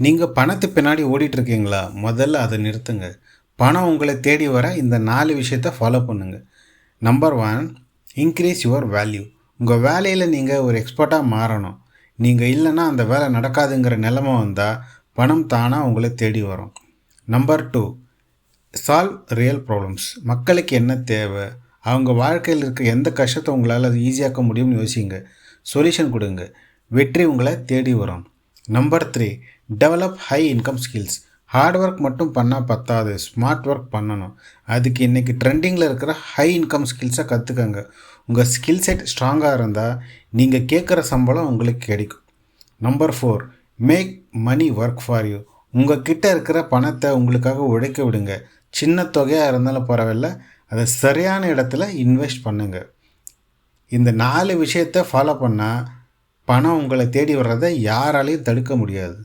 நீங்கள் பணத்து பின்னாடி ஓடிட்டுருக்கீங்களா? முதல்ல அதை நிறுத்துங்க. பணம் உங்களை தேடி வர இந்த 4 விஷயத்த ஃபாலோ பண்ணுங்க. Number 1, increase your value. உங்கள் வேலையில் நீங்கள் ஒரு எக்ஸ்பர்ட்டாக மாறணும். நீங்கள் இல்லைன்னா அந்த வேலை நடக்காதுங்கிற நிலைமை வந்தால் பணம் தானாக உங்களை தேடி வரும். Number 2, solve real problems. மக்களுக்கு என்ன தேவை, அவங்க வாழ்க்கையில் இருக்க எந்த கஷ்டத்தை உங்களால் அது ஈஸியாக்க முடியும்னு யோசிங்க. சொல்யூஷன் கொடுங்க. வெற்றி உங்களை தேடி வரும். Number 3, develop high income skills. Hard work மட்டும் பண்ணால் பத்தாது, ஸ்மார்ட் ஒர்க் பண்ணணும். அதுக்கு இன்றைக்கி ட்ரெண்டிங்கில் இருக்கிற ஹை இன்கம் ஸ்கில்ஸை கற்றுக்கங்க. உங்கள் ஸ்கில் செட் ஸ்ட்ராங்காக இருந்தால் நீங்கள் கேட்குற சம்பளம் உங்களுக்கு கிடைக்கும். Number 4, make money work for you. உங்கள் கிட்டே இருக்கிற பணத்தை உங்களுக்காக உழைக்க விடுங்க. சின்ன தொகையாக இருந்தாலும் பரவாயில்ல, அதை சரியான இடத்துல இன்வெஸ்ட் பண்ணுங்கள். இந்த 4 விஷயத்தை ஃபாலோ பண்ணால் பணம் உங்களை தேடி வர்றதை யாராலையும் தடுக்க முடியாது.